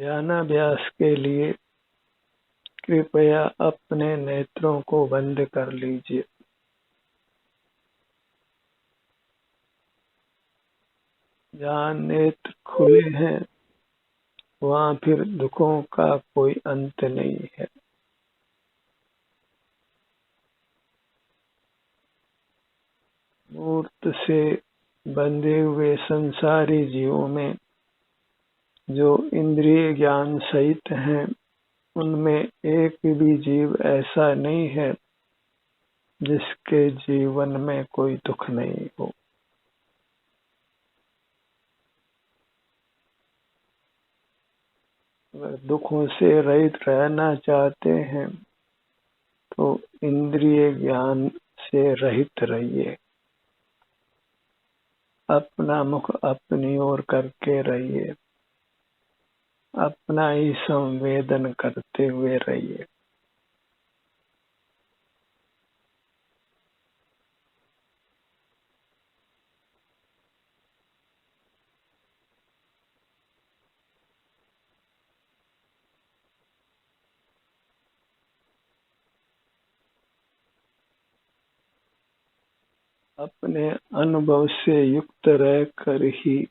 ध्यानाभ्यास के लिए कृपया अपने नेत्रों को बंद कर लीजिए। जहाँ नेत्र खुले हैं वहाँ फिर दुखों का कोई अंत नहीं है। मूर्त से बंधे हुए संसारी जीवों में जो इंद्रिय ज्ञान सहित हैं, उनमें एक भी जीव ऐसा नहीं है जिसके जीवन में कोई दुख नहीं हो। अगर दुखों से रहित रहना चाहते हैं तो इंद्रिय ज्ञान से रहित रहिए। अपना मुख अपनी ओर करके रहिए। अपना ही संवेदन करते हुए रहिए। अपने अनुभव से युक्त रहकर ही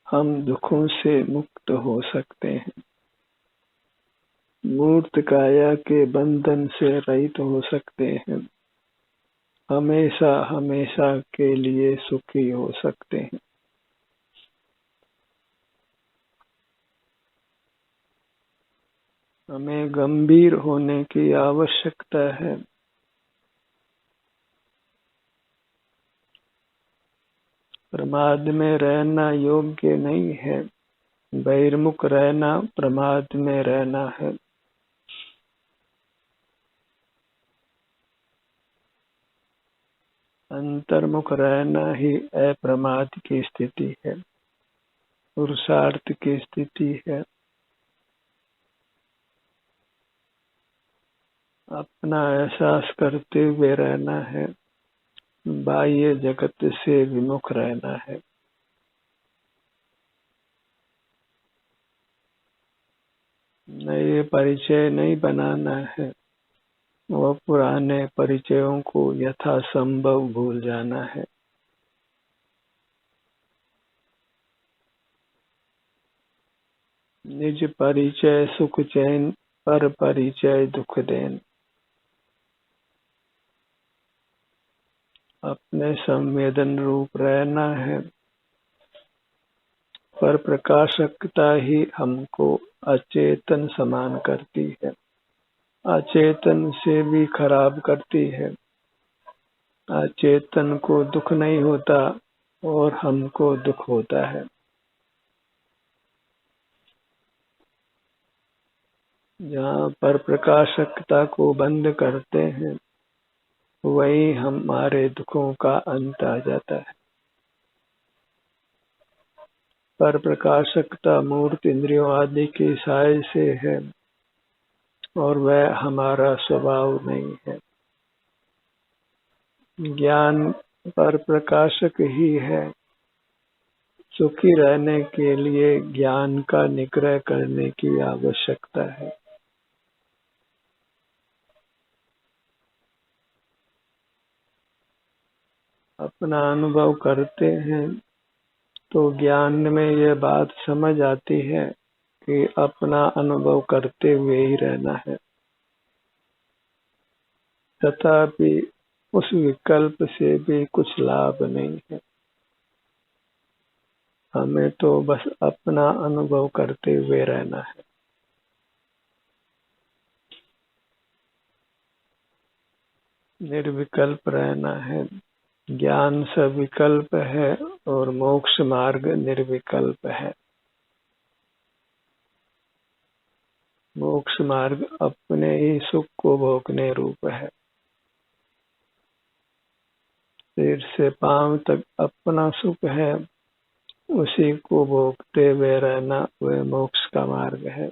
हम दुखों से मुक्त हो सकते हैं। मूर्त काया के बंधन से रहित हो सकते हैं। हमेशा हमेशा के लिए सुखी हो सकते हैं। हमें गंभीर होने की आवश्यकता है। प्रमाद में रहना योग्य नहीं है। बहिर्मुख रहना प्रमाद में रहना है। अंतर्मुख रहना ही अप्रमाद की स्थिति है, पुरुषार्थ की स्थिति है। अपना एहसास करते हुए रहना है। बाह्य जगत से विमुख रहना है। नए परिचय नहीं बनाना है। वह पुराने परिचयों को यथासंभव भूल जाना है। निज परिचय सुख चैन, पर परिचय दुख देन। अपने संवेदन रूप रहना है। पर प्रकाशकता ही हमको अचेतन समान करती है, अचेतन से भी खराब करती है। अचेतन को दुख नहीं होता और हमको दुख होता है। जहाँ पर प्रकाशकता को बंद करते हैं वहीं हमारे दुखों का अंत आ जाता है। पर प्रकाशकता मूर्त इंद्रियों आदि की सहाय से है और वह हमारा स्वभाव नहीं है। ज्ञान पर प्रकाशक ही है। सुखी रहने के लिए ज्ञान का निग्रह करने की आवश्यकता है। अपना अनुभव करते हैं तो ज्ञान में यह बात समझ आती है कि अपना अनुभव करते हुए ही रहना है। तथापि उस विकल्प से भी कुछ लाभ नहीं है। हमें तो बस अपना अनुभव करते हुए रहना है। निर्विकल्प रहना है। ज्ञान सविकल्प है और मोक्ष मार्ग निर्विकल्प है। मोक्ष मार्ग अपने ही सुख को भोगने रूप है। सिर से पांव तक अपना सुख है, उसी को भोगते हुए रहना वह मोक्ष का मार्ग है,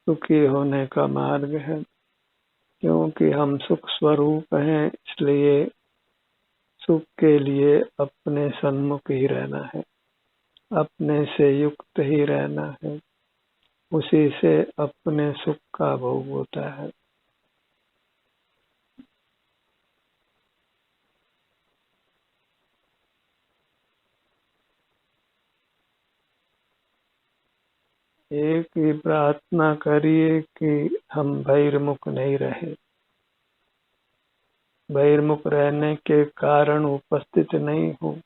सुखी होने का मार्ग है। क्योंकि हम सुख स्वरूप हैं, इसलिए सुख के लिए अपने सन्मुख ही रहना है। अपने से युक्त ही रहना है, उसी से अपने सुख का भोग होता है। एक ही प्रार्थना करिए कि हम बहिर्मुख नहीं रहे। बहिर्मुख रहने के कारण उपस्थित नहीं हो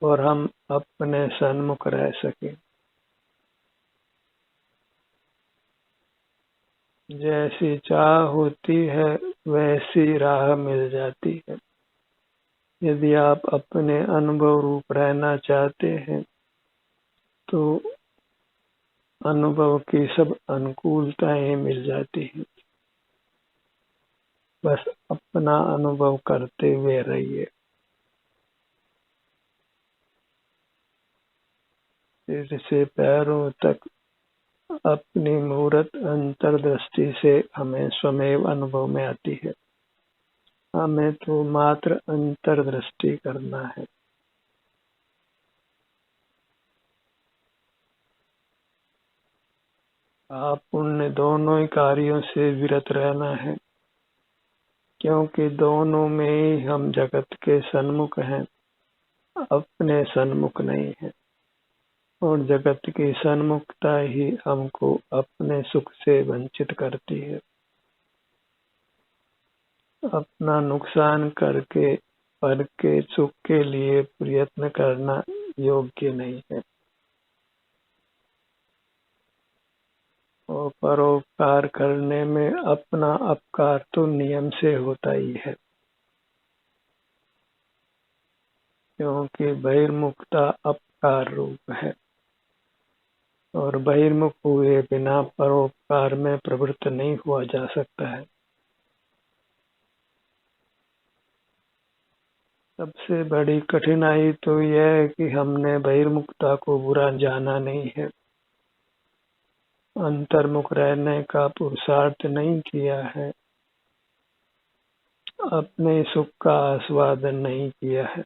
और हम अपने सन्मुख रह सके। जैसी चाह होती है वैसी राह मिल जाती है। यदि आप अपने अनुभव रूप रहना चाहते हैं तो अनुभव की सब अनुकूलताएं मिल जाती हैं। बस अपना अनुभव करते हुए रहिए। सिर से पैरों तक अपनी मूर्त अंतर्दृष्टि से हमें स्वमेव अनुभव में आती है। हमें तो मात्र अंतर्दृष्टि करना है। आप पुण्य दोनों ही कार्यों से विरत रहना है, क्योंकि दोनों में ही हम जगत के सन्मुख हैं, अपने सन्मुख नहीं है। और जगत की सन्मुखता ही हमको अपने सुख से वंचित करती है। अपना नुकसान करके पर के सुख के लिए प्रयत्न करना योग्य नहीं है। और परोपकार करने में अपना अपकार तो नियम से होता ही है, क्योंकि बहिर्मुखता अपकार रूप है और बहिर्मुख हुए बिना परोपकार में प्रवृत्त नहीं हुआ जा सकता है। सबसे बड़ी कठिनाई तो यह है कि हमने बहिर्मुखता को बुरा जाना नहीं है, अंतर्मुख रहने का पुरुषार्थ नहीं किया है, अपने सुख का आस्वादन नहीं किया है।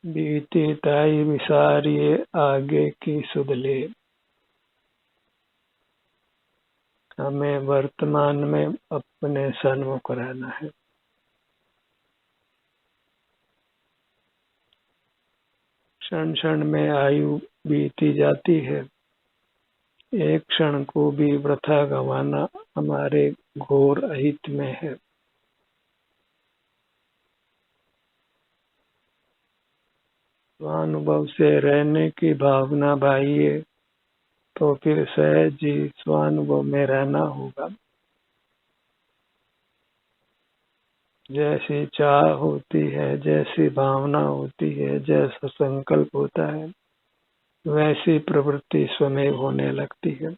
बीती ताई विसारिए आगे की सुध ले। हमें वर्तमान में अपने सन्मुख रहना है। क्षण क्षण में आयु बीती जाती है, एक क्षण को भी वृथा गंवाना हमारे घोर अहित में है। स्वानुभव से रहने की भावना बाहिए तो फिर सहज ही स्वानुभव में रहना होगा। जैसी चाह होती है, जैसी भावना होती है, जैसा संकल्प होता है, वैसी प्रवृत्ति स्वमेव होने लगती है।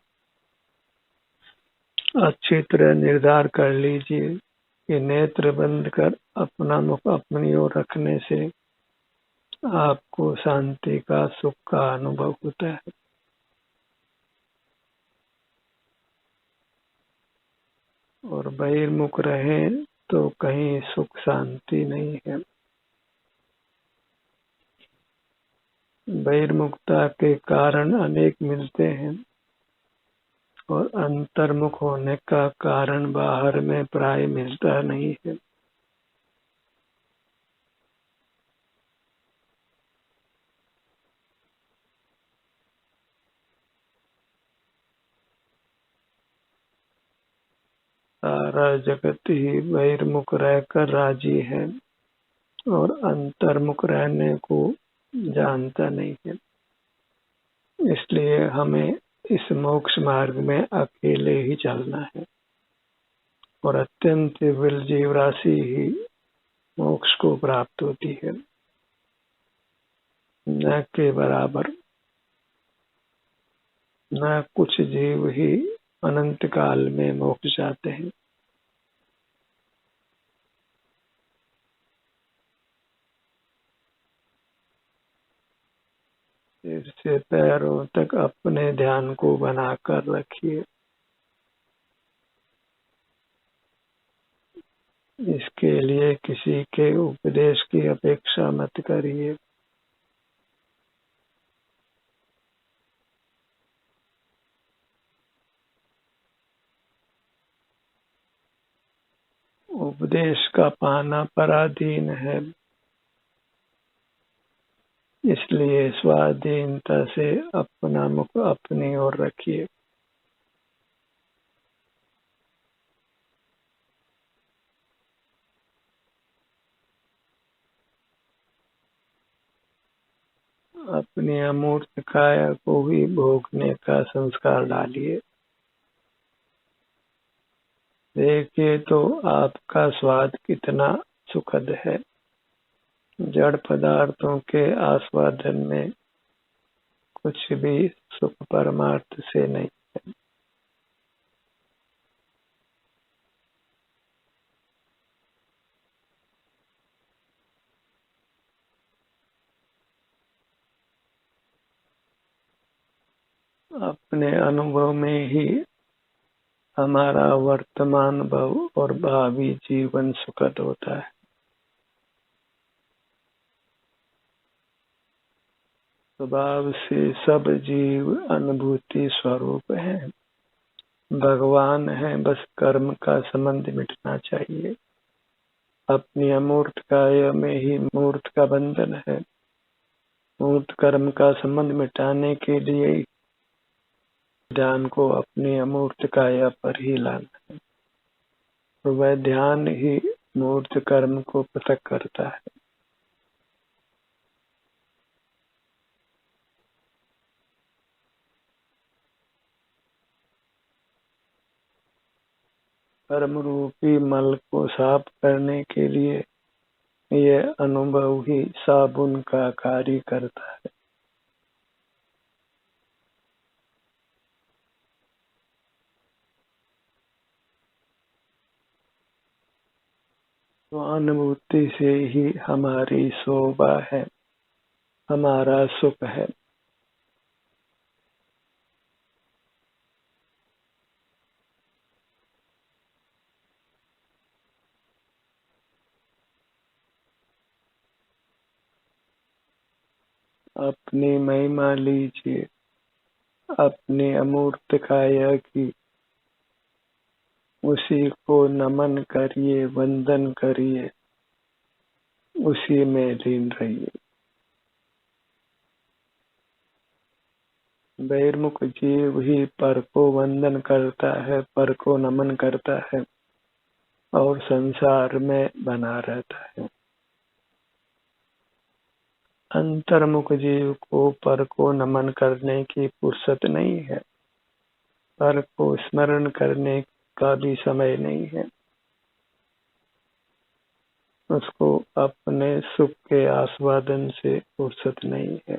अच्छी तरह निर्धार कर लीजिए कि नेत्र बंद कर अपना मुख अपनी ओर रखने से आपको शांति का, सुख का अनुभव होता है। और बहिर्मुख रहें तो कहीं सुख शांति नहीं है। बहिर्मुखता के कारण अनेक मिलते हैं और अंतर्मुख होने का कारण बाहर में प्राय मिलता नहीं है। सारा जगत ही बहिर्मुख रहकर राजी है और अंतर्मुख रहने को जानता नहीं है। इसलिए हमें इस मोक्ष मार्ग में अकेले ही चलना है और अत्यंत विरल जीव राशि ही मोक्ष को प्राप्त होती है, न के बराबर। न कुछ जीव ही अनंत काल में मोक्ष जाते हैं। सिर से पैरों तक अपने ध्यान को बनाकर रखिए। इसके लिए किसी के उपदेश की अपेक्षा मत करिए। उपदेश का पाना पराधीन है, इसलिए स्वाधीनता से अपना मुख अपनी ओर रखिए। अपनी अमूर्त काया को ही भोगने का संस्कार डालिए। देखिए तो आपका स्वाद कितना सुखद है। जड़ पदार्थों के आस्वादन में कुछ भी सुख परमार्थ से नहीं है। अपने अनुभव में ही हमारा वर्तमान भव और भावी जीवन सुखद होता है। स्वभाव से सब जीव अनुभूति स्वरूप हैं, भगवान है, बस कर्म का संबंध मिटना चाहिए। अपनी अमूर्त काया में ही मूर्त का बंधन है। मूर्त कर्म का संबंध मिटाने के लिए ध्यान को अपनी अमूर्त काया पर ही लाना है। तो वह ध्यान ही मूर्त कर्म को पृथक करता है। कर्म रूपी मल को साफ करने के लिए यह अनुभव ही साबुन का कार्य करता है। तो अनुभूति से ही हमारी शोभा है, हमारा सुख है। अपनी महिमा लीजिए, अपनी अमूर्त काया की, उसी को नमन करिए, वंदन करिए, उसी में लीन रहिए। बहिर्मुख जीव ही पर को वंदन करता है, पर को नमन करता है और संसार में बना रहता है। अंतर्मुख जीव को पर को नमन करने की फुर्सत नहीं है, पर को स्मरण करने का भी समय नहीं है। उसको अपने सुख के आस्वादन से फुर्सत नहीं है।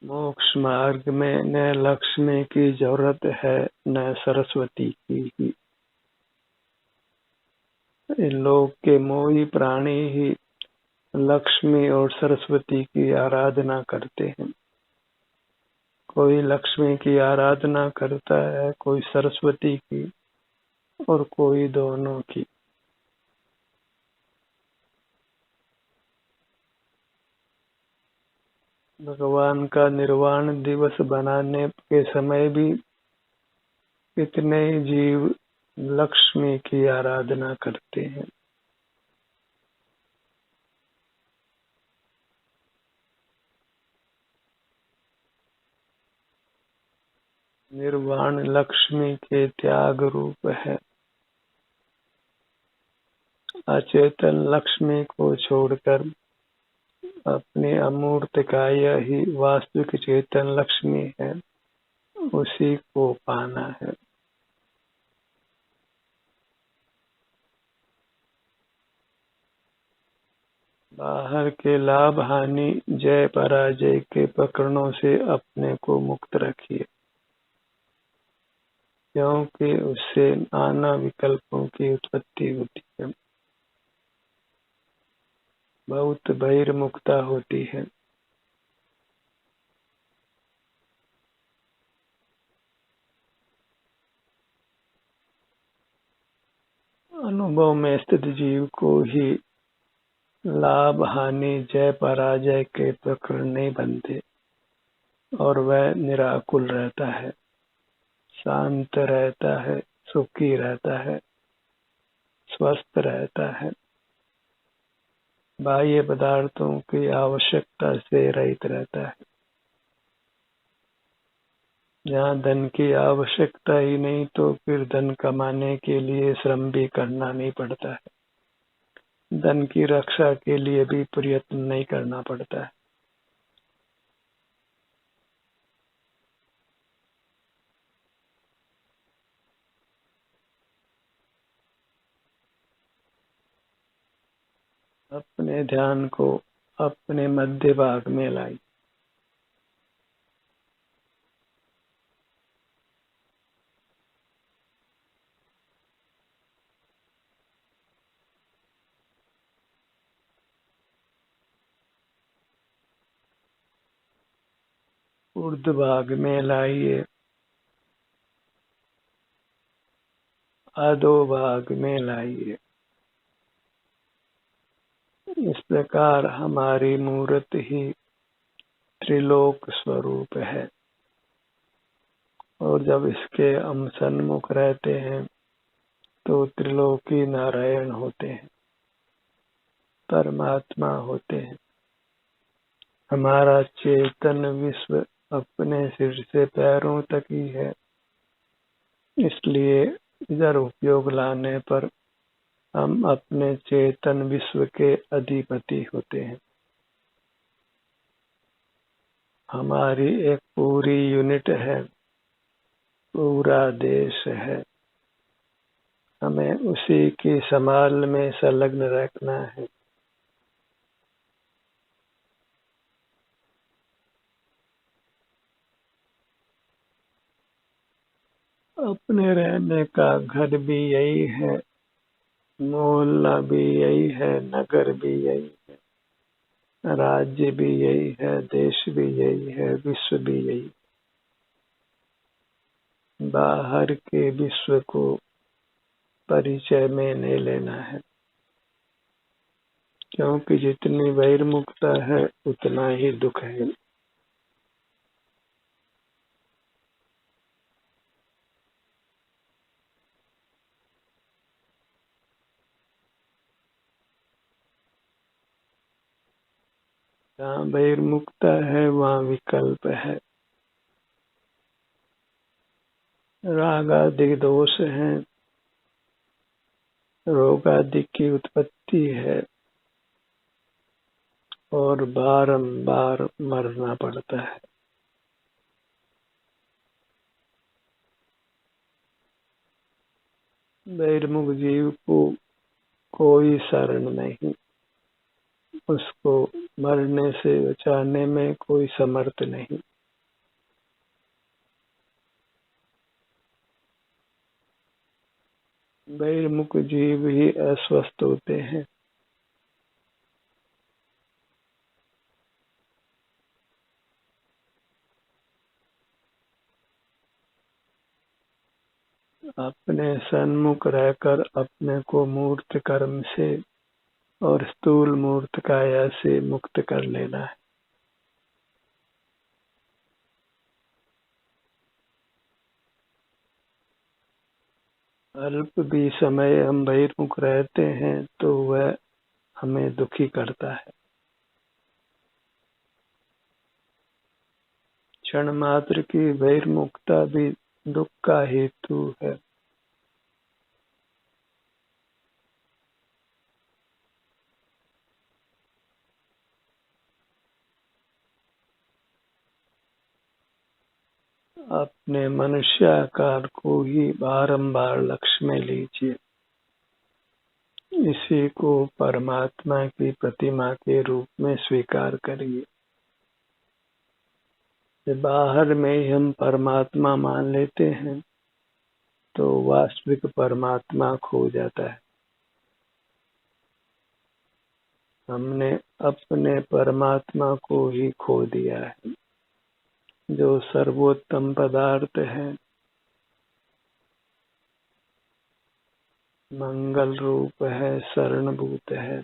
मोक्ष मार्ग में न लक्ष्मी की जरूरत है, न सरस्वती की ही। इन लोग के मोही प्राणी ही लक्ष्मी और सरस्वती की आराधना करते हैं। कोई लक्ष्मी की आराधना करता है, कोई सरस्वती की और कोई दोनों की। भगवान का निर्वाण दिवस बनाने के समय भी कितने जीव लक्ष्मी की आराधना करते हैं। निर्वाण लक्ष्मी के त्याग रूप है। अचेतन लक्ष्मी को छोड़कर अपनी अमूर्त काया ही वास्तविक चेतन लक्ष्मी है, उसी को पाना है। बाहर के लाभ हानि, जय पराजय के प्रकरणों से अपने को मुक्त रखिए, क्योंकि उससे नाना विकल्पों की उत्पत्ति होती है। बहुत बहिर्मुखता होती है। अनुभव में स्थित जीव को ही लाभ हानि जय पराजय के प्रकरण नहीं बनते और वह निराकुल रहता है, शांत रहता है, सुखी रहता है, स्वस्थ रहता है, बाह्य पदार्थों की आवश्यकता से रहित रहता है। जहाँ धन की आवश्यकता ही नहीं तो फिर धन कमाने के लिए श्रम भी करना नहीं पड़ता है, धन की रक्षा के लिए भी प्रयत्न नहीं करना पड़ता है। अपने ध्यान को अपने मध्य भाग में लाई। ऊर्ध्व भाग में लाइए, अधो भाग में लाइए। इस प्रकार हमारी मूर्त ही त्रिलोक स्वरूप है और जब इसके हम सन्मुख रहते हैं तो त्रिलोकी नारायण होते हैं, परमात्मा होते हैं। हमारा चेतन विश्व अपने सिर से पैरों तक ही है, इसलिए इधर उपयोग लाने पर हम अपने चेतन विश्व के अधिपति होते हैं। हमारी एक पूरी यूनिट है, पूरा देश है, हमें उसी की संभाल में संलग्न रखना है। अपने रहने का घर भी यही है, मोहल्ला भी यही है, नगर भी यही है, राज्य भी यही है, देश भी यही है, विश्व भी यही। बाहर के विश्व को परिचय में नहीं लेना है, क्योंकि जितनी बहिर्मुखता है उतना ही दुख है। जहाँ बहिर्मुखता है वहाँ विकल्प है, राग आदि दोष है, रोग आदि की उत्पत्ति है और बारंबार मरना पड़ता है। बहिर्मुख जीव को कोई शरण नहीं, उसको मरने से बचाने में कोई समर्थ नहीं। बहिर्मुख जीव ही अस्वस्थ होते हैं। अपने सन्मुख रहकर अपने को मूर्त कर्म से और स्थूल मूर्त काया से मुक्त कर लेना है। अल्प भी समय हम बहिर्मुख रहते हैं तो वह हमें दुखी करता है। क्षण मात्र की बहिर्मुखता भी दुख का हेतु है। अपने मनुष्याकार को ही बारंबार लक्ष्य में लीजिए, इसी को परमात्मा की प्रतिमा के रूप में स्वीकार करिए। जब बाहर में ही हम परमात्मा मान लेते हैं तो वास्तविक परमात्मा खो जाता है। हमने अपने परमात्मा को ही खो दिया है, जो सर्वोत्तम पदार्थ है, मंगल रूप है, शरणभूत है।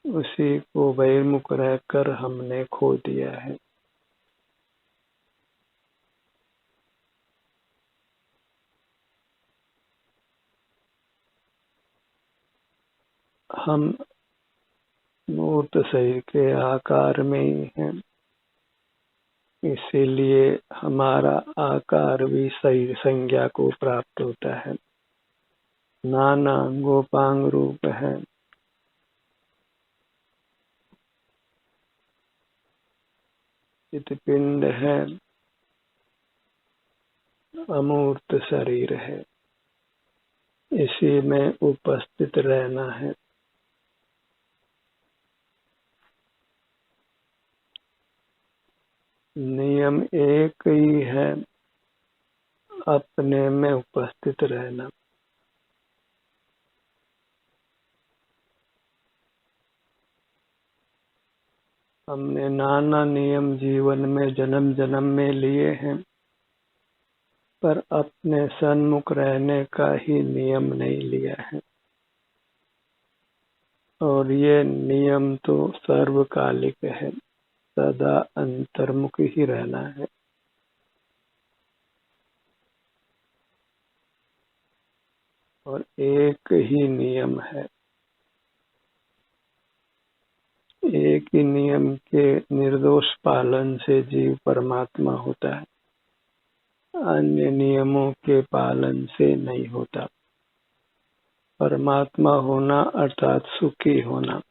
उसी को बहिर्मुख रहकर हमने खो दिया है। हम मूर्त शरीर के आकार में ही हैं, इसीलिए हमारा आकार भी शरीर संज्ञा को प्राप्त होता है। नाना अंगोपांग रूप है, चित्तपिंड है, अमूर्त शरीर है, इसी में उपस्थित रहना है। नियम एक ही है, अपने में उपस्थित रहना। हमने नाना नियम जीवन में जन्म जन्म में लिए हैं, पर अपने सन्मुख रहने का ही नियम नहीं लिया है। और ये नियम तो सर्वकालिक है, सदा अंतर्मुख ही रहना है। और एक ही नियम है, एक ही नियम के निर्दोष पालन से जीव परमात्मा होता है, अन्य नियमों के पालन से नहीं होता। परमात्मा होना अर्थात सुखी होना।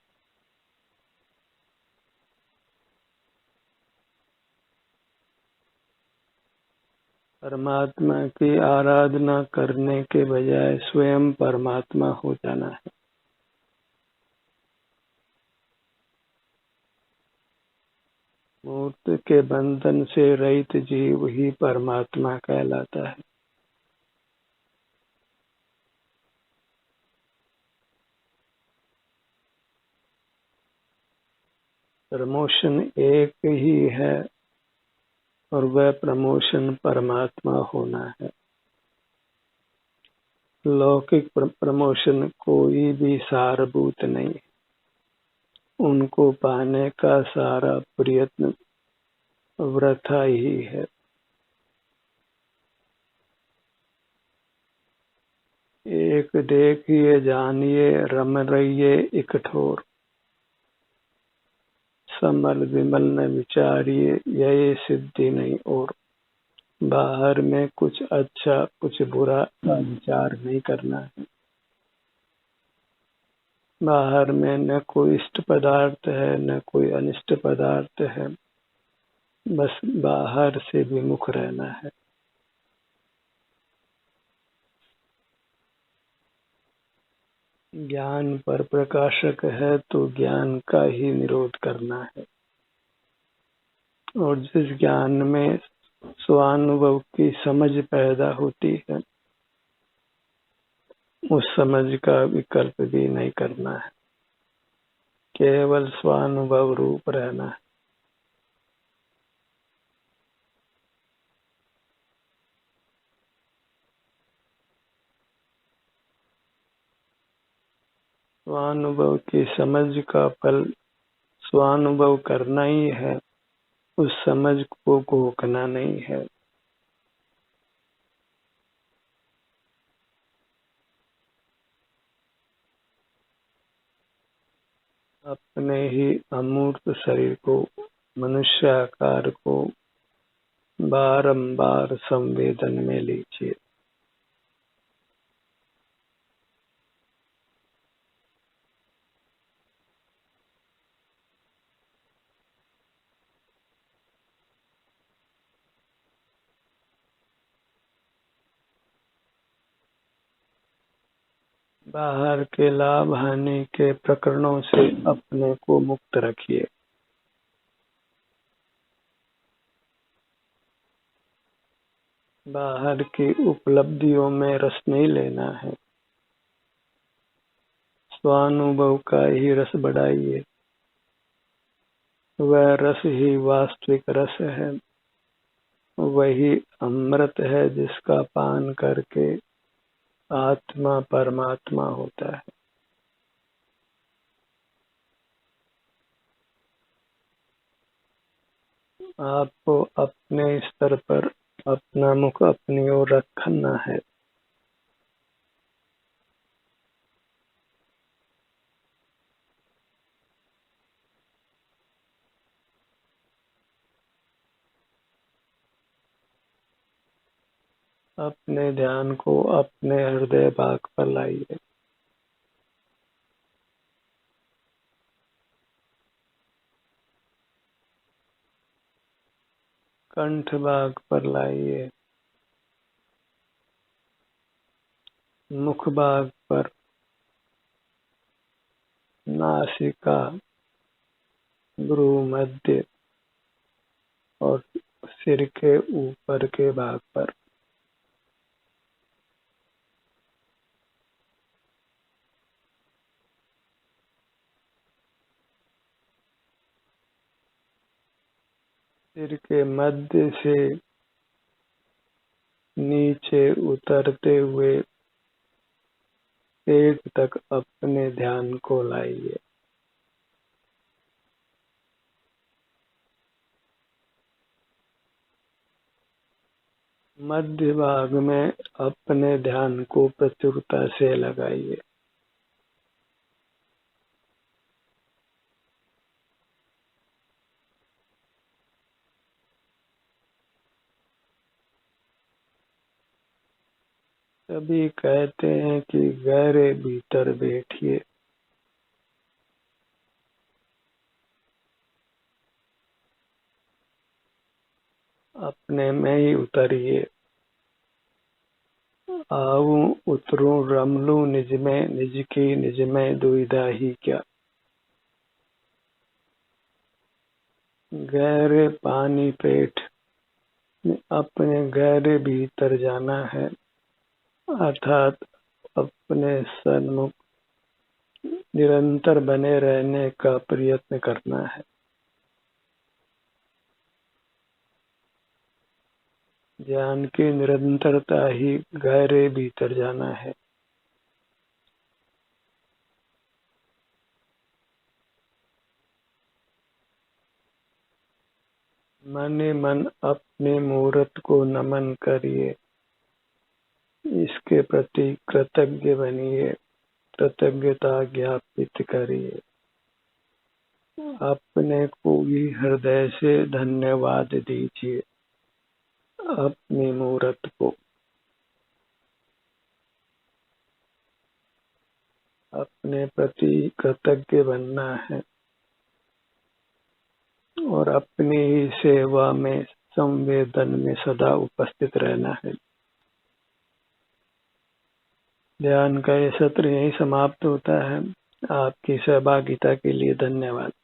परमात्मा की आराधना करने के बजाय स्वयं परमात्मा हो जाना है। मूर्त के बंधन से रहित जीव ही परमात्मा कहलाता है। प्रमोशन एक ही है और वह प्रमोशन परमात्मा होना है। लौकिक प्रमोशन कोई भी सारभूत नहीं, उनको पाने का सारा प्रयत्न वृथा ही है। एक देखिए जानिए रम रहिए इकठोर, समल विमल न विचारिए यही सिद्धि नहीं और। बाहर में कुछ अच्छा कुछ बुरा का विचार नहीं करना है। बाहर में न कोई इष्ट पदार्थ है न कोई अनिष्ट पदार्थ है, बस बाहर से विमुख रहना है। ज्ञान पर प्रकाशक है तो ज्ञान का ही निरोध करना है। और जिस ज्ञान में स्वानुभव की समझ पैदा होती है, उस समझ का विकल्प भी नहीं करना है, केवल स्वानुभव रूप रहना है। स्वानुभव की समझ का फल स्वानुभव करना ही है, उस समझ को घोखना नहीं है। अपने ही अमूर्त शरीर को, मनुष्याकार को बारंबार संवेदन में लीजिए। बाहर के लाभ हानि के प्रकरणों से अपने को मुक्त रखिए। बाहर की उपलब्धियों में रस नहीं लेना है, स्वानुभव का ही रस बढ़ाइए। वह रस ही वास्तविक रस है, वही अमृत है जिसका पान करके आत्मा परमात्मा होता है। आपको अपने स्तर पर अपना मुख अपनी ओर रखना है। अपने ध्यान को अपने हृदय भाग पर लाइए। कंठ भाग पर लाइए, मुख भाग पर, नासिका, भ्रू मध्य और सिर के ऊपर के भाग पर। सिर के मध्य से नीचे उतरते हुए पेट तक अपने ध्यान को लाइए। मध्य भाग में अपने ध्यान को प्रचुरता से लगाइए। सभी कहते हैं कि गहरे भीतर बैठिए। अपने में ही उतरिए। आऊं उतरूं रमलूं निज में, निज की निज में दुविधा ही क्या। गहरे पानी पेट में अपने गहरे भीतर जाना है, अर्थात अपने सन्मुख निरंतर बने रहने का प्रयत्न करना है। ध्यान की निरंतरता ही गहरे भीतर जाना है। मन ही मन अपने मूर्त को नमन करिए, इसके प्रति कृतज्ञ बनिए, कृतज्ञता ज्ञापित करिए। अपने को भी हृदय से धन्यवाद दीजिए। अपनी मूर्त को अपने प्रति कृतज्ञ बनना है और अपनी ही सेवा में संवेदन में सदा उपस्थित रहना है। ध्यान का ये सत्र यहीं समाप्त होता है। आपकी सहभागिता के लिए धन्यवाद।